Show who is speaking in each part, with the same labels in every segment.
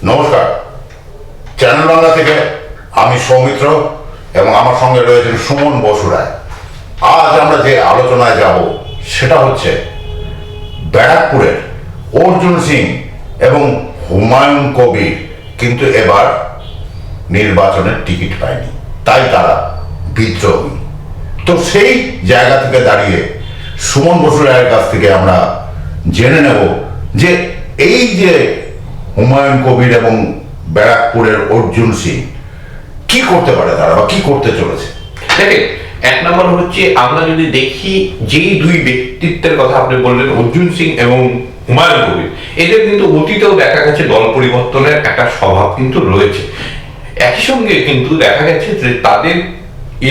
Speaker 1: নমস্কার, চ্যানেল বাংলা থেকে আমি সৌমিত্র এবং আমার সঙ্গে রয়েছেন সুমন বসুরায়। আজ আমরা যে আলোচনায় যাব সেটা হচ্ছে ব্যারাকপুরের অর্জুন সিং এবং হুমায়ুন কবির কিন্তু এবার নির্বাচনের টিকিট পায়নি, তাই তারা বিদ্রোহী। তো সেই জায়গা থেকে দাঁড়িয়ে সুমন বসুরায়ের কাছ থেকে আমরা জেনে নেব যে এই যে হুমায়ুন কবির এবং ব্যারাকপুরের অর্জুন সিং কি করতে পারে তারা, বা কি করতে চলেছে।
Speaker 2: দেখেন, এক নম্বর হচ্ছে আমরা যদি দেখি যেই দুই ব্যক্তিত্বের কথা আপনি বললেন, অর্জুন সিং এবং হুমায়ুন কবির, এদের কিন্তু অতীতেও দেখা গেছে দল পরিবর্তনের একটা স্বভাব কিন্তু রয়েছে। একই সঙ্গে কিন্তু দেখা গেছে যে তাদের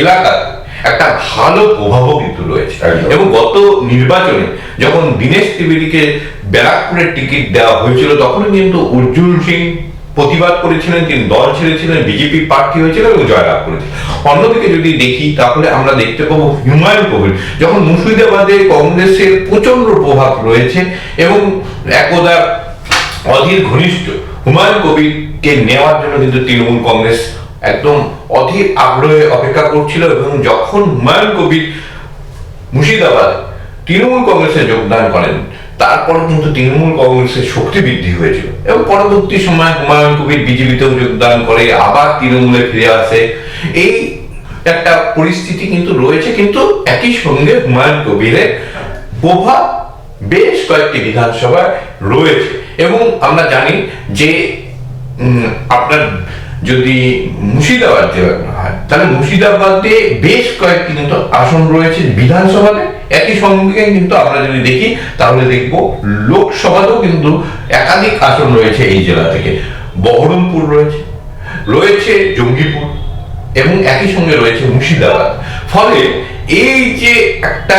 Speaker 2: এলাকায় একটা ভালো প্রভাবও কিন্তু রয়েছে। এবং গত নির্বাচনে যখন দীনেশ ত্রিবেদীকে ব্যারাকপুরের টিকিট দেওয়া হয়েছিল, তখন কিন্তু অর্জুন সিং প্রতিবাদ করেছিলেন, তিনি দল ছেড়েছিলেন, বিজেপি প্রার্থী হয়েছিলেন এবং জয়লাভ করেছেন। অন্যদিকে যদি দেখি তাহলে আমরা দেখতে পাবো হুমায়ুন কবির, যখন মুর্শিদাবাদে কংগ্রেসের প্রচন্ড প্রভাব রয়েছে এবং একদা অধীর ঘনিষ্ঠ হুমায়ুন কবিরকে নেওয়ার জন্য কিন্তু তৃণমূল কংগ্রেস একদম অধীর আগ্রহে অপেক্ষা করছিল। এবং যখন হুমায়ুন কবির মুর্শিদাবাদ তৃণমূল কংগ্রেসে যোগদান করেন, তারপর কিন্তু তৃণমূল কংগ্রেসের শক্তি বৃদ্ধি হয়েছিল এবং পরবর্তী সময় হুমায়ুন কবির বিজেপিতেও যোগদান করে আবার তৃণমূলে ফিরে আসে। এই একটা পরিস্থিতি কিন্তু রয়েছে। কিন্তু একই সঙ্গে হুমায়ুন কবিরের প্রভাব বেশ কয়েকটি বিধানসভায় রয়েছে এবং আমরা জানি যে আপনার যদি মুর্শিদাবাদ হয় তাহলে মুর্শিদাবাদে বেশ কয়েকটি কিন্তু আসন রয়েছে বিধানসভাতে। একই সঙ্গে কিন্তু আমরা যদি দেখি তাহলে দেখব লোকসভাতেও কিন্তু একাধিক আসন রয়েছে এই জেলা থেকে। বহরমপুর রয়েছে, রয়েছে জঙ্গিপুর এবং একই সঙ্গে রয়েছে মুর্শিদাবাদ। ফলে এই যে একটা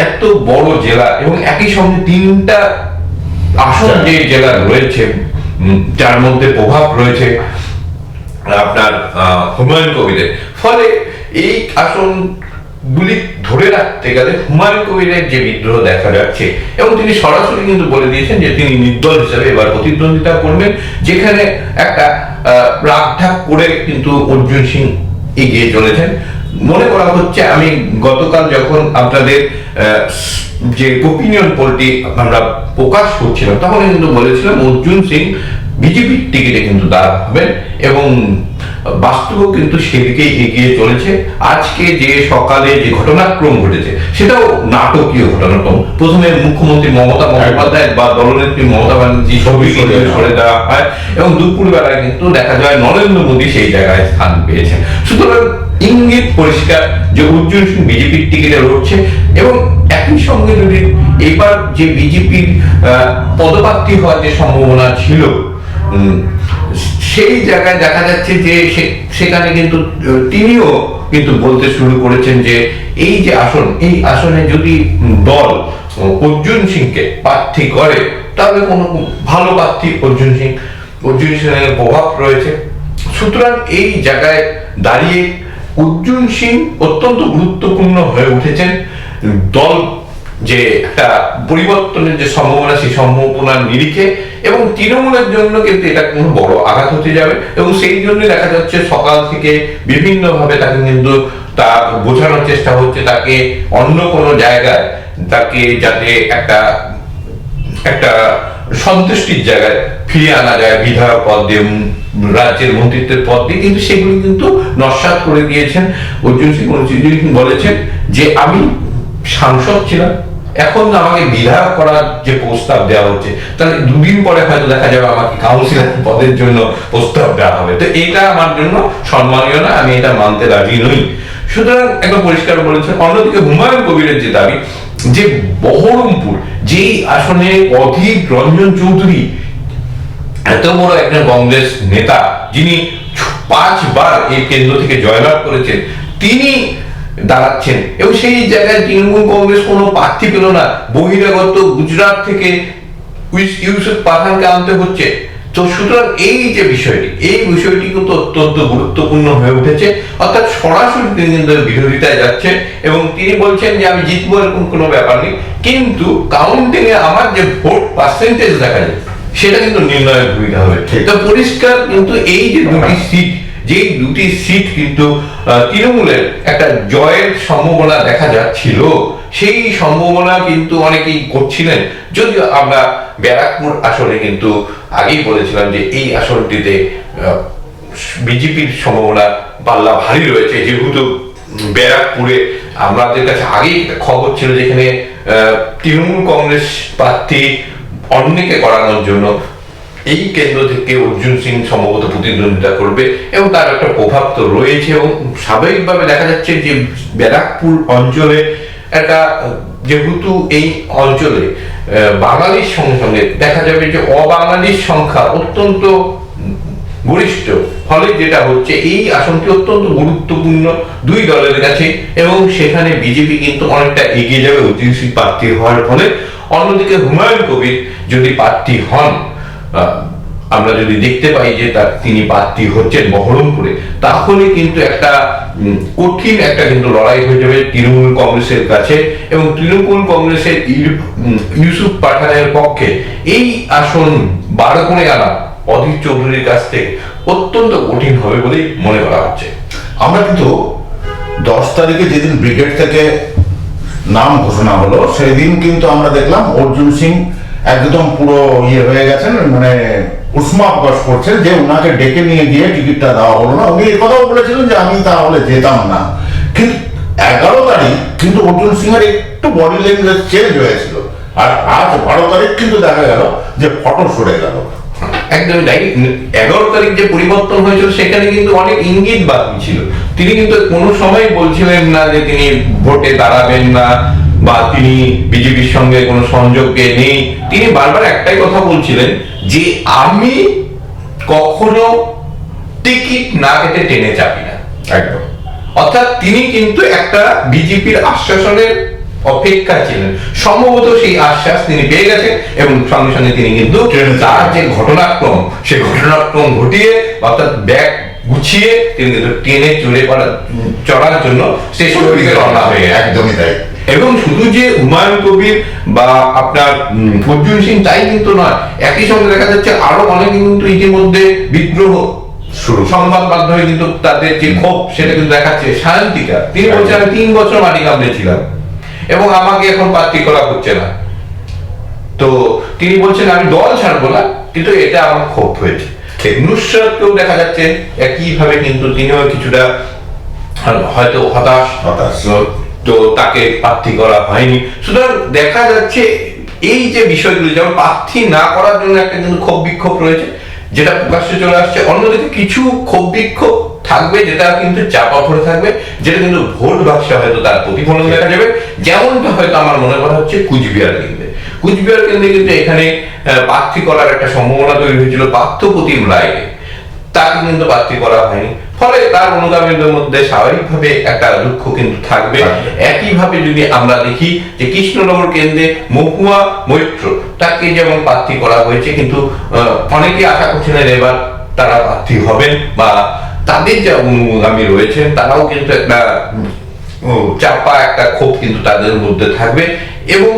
Speaker 2: এত বড় জেলা এবং একই সঙ্গে তিনটা আসন যে জেলা রয়েছে, যার মধ্যে প্রভাব রয়েছে আপনার হুমায়ুন কবিরের, ফলে এই আসনগুলি ধরে রাখতে গেলে হুমায়ুন কবিরের যে বিদ্রোহ দেখা যাচ্ছে, এবং তিনি সরাসরি কিন্তু বলে দিয়েছেন যে তিনি নির্দল হিসেবে এবার প্রতিদ্বন্দ্বিতা করবেন, যেখানে একটা রাগঢাক করে কিন্তু অর্জুন সিং এগিয়ে চলেছেন। মনে করা হচ্ছে, আমি গতকাল যখন আপনাদের যে ওপিনিয়ন পোলটি আমরা প্রকাশ করছিলাম তখন কিন্তু বলেছিলাম অর্জুন সিং বিজেপির টিকিটে কিন্তু দাঁড়াবেন এবং বাস্তবেও কিন্তু সেদিকেই এগিয়ে চলেছে। আজকে যে সকালে যে ঘটনাক্রম ঘটেছে সেটাও নাটকীয় ঘটনাক্রম। প্রথমে মুখ্যমন্ত্রী মমতা বন্দ্যোপাধ্যায় বা দলনেত্রী মমতা ব্যানার্জি ছবি সরে দেওয়া হয় এবং দুপুর বেলায় কিন্তু দেখা যায় নরেন্দ্র মোদী সেই জায়গায় স্থান পেয়েছেন। সুতরাং ইঙ্গিত পরিষ্কার যে অর্জুন সিং বিজেপির টিকিটে লড়ছে। এবং একই সঙ্গে যদি এবার যে বিজেপির পদপ্রার্থী হওয়ার যে সম্ভাবনা ছিল, সেই জায়গায় দেখা যাচ্ছে যে সেখানে কিন্তু তিনিও কিন্তু বলতে শুরু করেছেন যে এই যে আসন, এই আসনে যদি দল অর্জুন সিংকে প্রার্থী করে তাহলে কোনো ভালো প্রার্থী অর্জুন সিংয়ের প্রভাব রয়েছে। সুতরাং এই জায়গায় দাঁড়িয়ে অর্জুন সিং অত্যন্ত গুরুত্বপূর্ণ হয়ে উঠেছেন। দল যে একটা পরিবর্তনের যে সম্ভাবনা, সেই সম্ভাবনার নিরিখে, এবং তৃণমূলের জন্য কিন্তু এটা কোনো বড় আঘাত হতে যাবে। এবং সেই জন্য দেখা যাচ্ছে সকাল থেকে বিভিন্ন ভাবে তাকে কিন্তু তা বোঝানোর চেষ্টা হচ্ছে, তাকে অন্য কোনো জায়গায় তাকে যাতে একটা সন্তুষ্টির জায়গায় ফিরিয়ে আনা যায়, বিধায়ক পদ দিয়ে, রাজ্যের মন্ত্রিত্বের পদ দিয়ে, কিন্তু সেগুলি কিন্তু নস্যাৎ করে দিয়েছেন অর্জুন সিং। বলেছেন যে আমি সাংসদ ছিলাম, এখন আমাকে বিধায়ক করার যে প্রস্তাব দেওয়া হচ্ছে, তাহলে দুদিন পরে হয়তো দেখা যাবে আমাকে কাউন্সিলর পদের জন্য প্রস্তাব দেওয়া হবে। তো এটা আমার জন্য সম্মানীয় না, আমি এটা মানতে রাজি নই। সুতরাং একদম পরিষ্কার বলেছেন। অন্যদিকে হুমায়ুন কবিরের যে দাবি যে বহরমপুর যেই আসনে অধীর রঞ্জন চৌধুরী, এত বড় একজন কংগ্রেস নেতা যিনি 5 বার এই কেন্দ্র থেকে জয়লাভ করেছেন, তিনি দাঁড়াচ্ছেন এবং সেই জায়গায় তৃণমূল কংগ্রেস কোনো প্রার্থী পেল না। বহিরাগত গুজরাট থেকে ইউসুফ পাঠানকে আনতে হচ্ছে। তো সুতরাং এই যে বিষয়টি, এই বিষয়টি কিন্তু অত্যন্ত গুরুত্বপূর্ণ হয়ে উঠেছে। অর্থাৎ সরাসরি তিনি কিন্তু বিরোধিতায় যাচ্ছে এবং তিনি বলছেন যে আমি জিতবো, এরকম কোনো ব্যাপার নেই, কিন্তু কাউন্টিং এ আমার যে ভোট পার্সেন্টেজ দেখা যায় সেটা কিন্তু নির্ণয়ের ভূমিকা হবে। তো পরিষ্কার কিন্তু এই যে দুটি সিট কিন্তু তৃণমূলের একটা জয়ের সম্ভাবনা দেখা যাচ্ছিল, সেই সম্ভাবনা কিন্তু অনেকেই করছিলেন। যদিও আমরা ব্যারাকপুর আসনে কিন্তু আগেই বলেছিলাম যে এই আসনটিতে বিজেপির সম্ভাবনা পাল্লা ভারী রয়েছে, যেহেতু ব্যারাকপুরে আমাদের কাছে আগেই একটা খবর ছিল যেখানে তৃণমূল কংগ্রেস প্রার্থী অন্যকে করানোর জন্য এই কেন্দ্র থেকে অর্জুন সিং সম্ভবত প্রতিদ্বন্দ্বিতা করবে, এবং তার একটা প্রভাব তো রয়েছে। এবং স্বাভাবিকভাবে দেখা যাচ্ছে যে ব্যারাকপুর অঞ্চলে একটা, যেহেতু এই অঞ্চলে বাঙালির সঙ্গে সঙ্গে দেখা যাবে যে অবাঙালির সংখ্যা অত্যন্ত গরিষ্ঠ, ফলে যেটা হচ্ছে এই আসনটি অত্যন্ত গুরুত্বপূর্ণ দুই দলের কাছে, এবং সেখানে বিজেপি কিন্তু অনেকটা এগিয়ে যাবে অর্জুন সিং প্রার্থী হওয়ার ফলে। অন্যদিকে হুমায়ুন কবির যদি প্রার্থী হন, আমরা যদি দেখতে পাই যে তিনি প্রার্থী হচ্ছেন বহরমপুরে, তাহলে কিন্তু একটা কঠিন একটা কিন্তু লড়াই হয়ে যাবে তৃণমূল কংগ্রেসের কাছে, এবং তৃণমূল কংগ্রেসের ইউসুফ পাঠানের পক্ষে এই আসন বার করে আনা অধীর চৌধুরীর কাছ থেকে অত্যন্ত কঠিন হবে বলেই মনে করা হচ্ছে।
Speaker 1: আমরা কিন্তু 10 তারিখে যেদিন ব্রিগেড থেকে নাম ঘোষণা হলো, সেদিন কিন্তু আমরা দেখলাম অর্জুন সিং একদম পুরো হয়ে গেছেন, মানে উষ্মা প্রকাশ করছেন যে ওনাকে ডেকে নিয়ে গিয়ে টিকিটটা দেওয়া হলো না। উনি এই কথাও বলেছিলেন যে আমি তাহলে যেতাম না। কিন্তু 11 তারিখ কিন্তু অর্জুন সিং এর একটু বডি ল্যাঙ্গুয়েজ চেঞ্জ হয়েছিল, আর আজ 12 তারিখ কিন্তু দেখা গেল যে ফটো সরে গেল।
Speaker 2: একদমই তাই। 11 তারিখ যে পরিবর্তন হয়েছিল সেখানে কিন্তু অনেক ইঙ্গিত বাকি ছিল। তিনি কিন্তু কোনো সময় বলছিলেন না যে তিনি ভোটে দাঁড়াবেন না বা তিনি বিজেপির সঙ্গে কোনো সংযোগে নেই। তিনি বারবার একটাই কথা বলছিলেন যে আমি কখনো টিকিট না কেটে টেনে চাপি না।
Speaker 1: একদম।
Speaker 2: অর্থাৎ তিনি কিন্তু একটা বিজেপির আশ্বাসনের অপেক্ষা ছিলেন। সম্ভবত সেই আশ্বাস তিনি পেয়ে গেছেন, এবং সঙ্গে সঙ্গে তিনি কিন্তু তার যে ঘটনাক্রম, সেই ঘটনাক্রম ঘটিয়ে অর্থাৎ ব্যাগ গুছিয়ে তিনি কিন্তু ট্রেনে চড়ার জন্য স্টেশন থেকে রওনা হয়ে।
Speaker 1: একদমই তাই।
Speaker 2: এবং শুধু যে হুমায়ুন কবির বা আপনার অর্জুন সিং তাই কিন্তু নয়, একই সঙ্গে দেখা যাচ্ছে আরো অনেক কিন্তু ইতিমধ্যে বিদ্রোহ শুরু, সংবাদ মাধ্যমে কিন্তু তাদের যে ক্ষোভ সেটা কিন্তু দেখাচ্ছে। শান্তিকা তিনি বলছেন আমি 3 বছর মাটি কামড়েছিলাম এবং আমাকে এখন প্রার্থী করা হচ্ছে না, তো তিনি বলছেন আমি দল ছাড়বো না, কিন্তু এটা আমার ক্ষোভ হয়েছে। নুসরাতকেও দেখা যাচ্ছে একইভাবে কিন্তু তিনিও কিছুটা হয়তো হতাশ, তো তাকে প্রার্থী করা হয়নি। সুতরাং দেখা যাচ্ছে এই যে বিষয়গুলি, যেমন প্রার্থী না করার জন্য একটা কিন্তু ক্ষোভ বিক্ষোভ রয়েছে যেটা প্রকাশ্যে চলে আসছে, অন্যদিকে কিছু ক্ষোভ বিক্ষোভ থাকবে যেটা কিন্তু চাপা পড়ে থাকবে, যেটা কিন্তু ভোট বাক্সে হয়তো তার প্রতিফলন দেখা যাবে। যেমনটা হয়তো আমার মনে করা হচ্ছে কুচবিহার কেন্দ্রে কিন্তু এখানে প্রার্থী করার একটা সম্ভাবনা তৈরি হয়েছিল পার্থপ্রতিম রায়কে, তাকে কিন্তু প্রার্থী করা হয়নি, ফলে তার অনুগামীদের মধ্যে স্বাভাবিকভাবে একটা দুঃখ কিন্তু থাকবে। একইভাবে যদি আমরা দেখি যে কৃষ্ণনগর কেন্দ্রে মহুয়া মৈত্র, তাকে যেমন প্রার্থী করা হয়েছে, কিন্তু অনেকে আশা করছিলেন এবার তারা প্রার্থী হবেন বা তাদের যে অনুগামী রয়েছেন তারাও কিন্তু একটা চাপা একটা ক্ষোভ কিন্তু তাদের মধ্যে থাকবে, এবং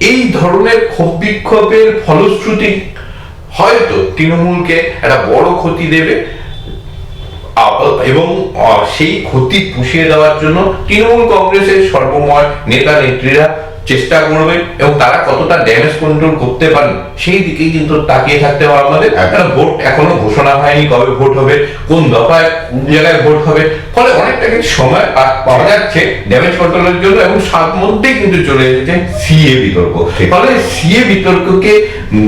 Speaker 2: এই ধরনের ক্ষোভ বিক্ষোভের ফলশ্রুতি হয়তো তৃণমূলকে একটা বড় ক্ষতি দেবে, এবং সেই ক্ষতি পুষিয়ে দেওয়ার জন্য তৃণমূল কংগ্রেসের সর্বময় নেতা নেত্রীরা চেষ্টা করবে, এবং তারা কতটা ড্যামেজ কন্ট্রোল করতে পারেন সেই দিকেই কিন্তু তাকিয়ে থাকতে হবে আমাদের। ভোট এখনো ঘোষণা হয়নি, কবে ভোট হবে, কোন দফায় কোন জায়গায় ভোট হবে, ফলে অনেকটা কিন্তু সময় পাওয়া যাচ্ছে ড্যামেজ কন্ট্রোলের জন্য, এবং সাত মধ্যে কিন্তু চলে এসেছে সিএ বিতর্ক। ফলে সিএ বিতর্ককে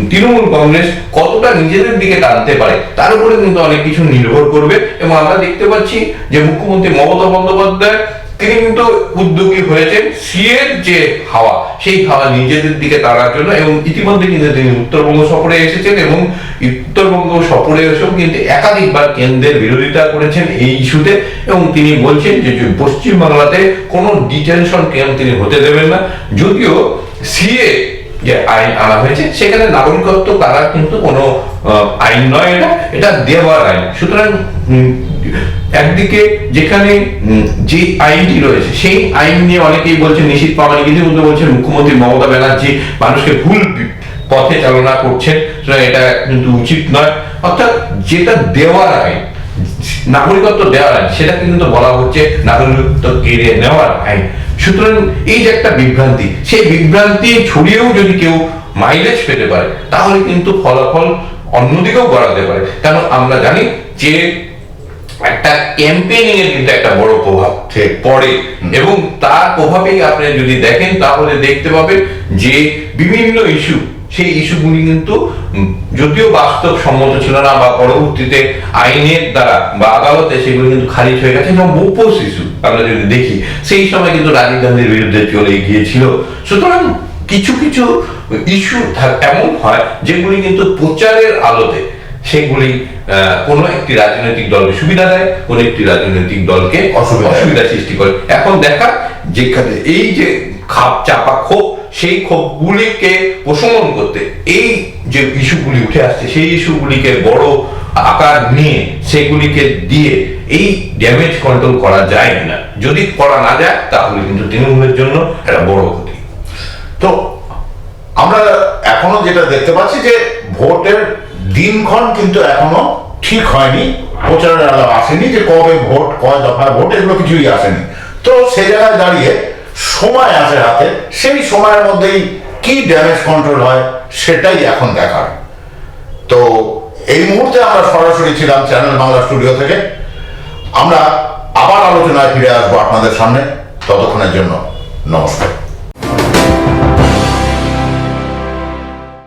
Speaker 2: তৃণমূল কংগ্রেস কতটা নিজেদের দিকে টানতে পারে তার উপরে কিন্তু অনেক কিছু নির্ভর করবে। এবং আমরা দেখতে পাচ্ছি যে মুখ্যমন্ত্রী মমতা বন্দ্যোপাধ্যায় তিনি কিন্তু উদ্যোগী হয়েছেন সিএর যে হাওয়া, সেই হাওয়া নিজেদের দিকে টানার জন্য, এবং ইতিমধ্যে কিন্তু তিনি উত্তরবঙ্গ সফরে এসেছেন, এবং উত্তরবঙ্গ সফরে এসেও কিন্তু একাধিকবার কেন্দ্রের বিরোধিতা করেছেন এই ইস্যুতে, এবং তিনি বলছেন যে পশ্চিমবাংলাতে কোনো ডিটেনশন ক্যাম্প তিনি হতে দেবেন না। যদিও সিএ যে আইন আনা হয়েছে সেখানে নাগরিকত্ব কারার কিন্তু কোনো আইন নয়, এটা দেওয়ার আইন। সুতরাং একদিকে যেখানে যে আইনটি রয়েছে সেই আইন নিয়ে অনেকেই বলছেন নিষিদ্ধ পাওয়া, কিন্তু বলছেন মুখ্যমন্ত্রী মমতা ব্যানার্জি মানুষকে ভুল পথে চালনা করছেন, সুতরাং এটা কিন্তু উচিত নয়। অর্থাৎ যেটা দেওয়ার আইন, নাগরিকত্ব দেওয়ার আইন, সেটাকে কিন্তু বলা হচ্ছে নাগরিকত্ব কেড়ে নেওয়ার আইন। সুতরাং এই যে একটা বিভ্রান্তি, সেই বিভ্রান্তি ছড়িয়েও যদি কেউ মাইলেজ পেতে পারে, তাহলে কিন্তু ফলাফল অন্যদিকেও গড়াতে পারে। কারণ আমরা জানি যে একটা ক্যাম্পেইনিং এর কিন্তু একটা বড় প্রভাব পড়ে, এবং তার প্রভাবেই আপনি যদি দেখেন তাহলে দেখতে পাবেন যে বিভিন্ন ইস্যু, সেই ইস্যুগুলি কিন্তু যদিও বাস্তব সম্মত ছিল না, বা পরবর্তীতে আইনের দ্বারা বা আদালতে সেগুলো কিন্তু খারিজ হয়ে গেছে, এবং বোপোস ইস্যু আমরা যদি দেখি সেই সময় কিন্তু রাজীব গান্ধীর বিরুদ্ধে চলে গিয়েছিল। সুতরাং কিছু কিছু ইস্যু এমন হয় যেগুলি কিন্তু প্রচারের আলোতে সেগুলি কোনো একটি রাজনৈতিক দলকে সুবিধা দেয়, কোনো একটি রাজনৈতিক দলকে অসুবিধা সৃষ্টি করে। এখন দেখা যেখানে এই যে খাপ চাপা ক্ষোভ, সেই ক্ষোভগুলিকে প্রশমন করতে এই যে ইস্যুগুলি উঠে আসছে, সেই ইস্যুগুলিকে বড় আকার নিয়ে সেগুলিকে দিয়ে এই ড্যামেজ কন্ট্রোল করা যায় না। যদি করা না যায় তাহলে কিন্তু তৃণমূলের জন্য একটা বড় ক্ষতি।
Speaker 1: তো আমরা এখনো যেটা দেখতে পাচ্ছি যে ভোটের দিনক্ষণ কিন্তু এখনো ঠিক হয়নি, প্রচারের আলো আসেনি যে কবে ভোট, কয় দফায় ভোট, এগুলো কিছুই আসেনি। তো সেই জায়গায় দাঁড়িয়ে সময় আছে হাতে, সেই সময়ের মধ্যেই কি ড্যামেজ কন্ট্রোল হয় সেটাই এখন দেখার। তো এই মুহূর্তে আমরা সরাসরি ছিলাম চ্যানেল বাংলা স্টুডিও থেকে। আমরা আবার আলোচনায় ফিরে আসবো আপনাদের সামনে। ততক্ষণের জন্য নমস্কার।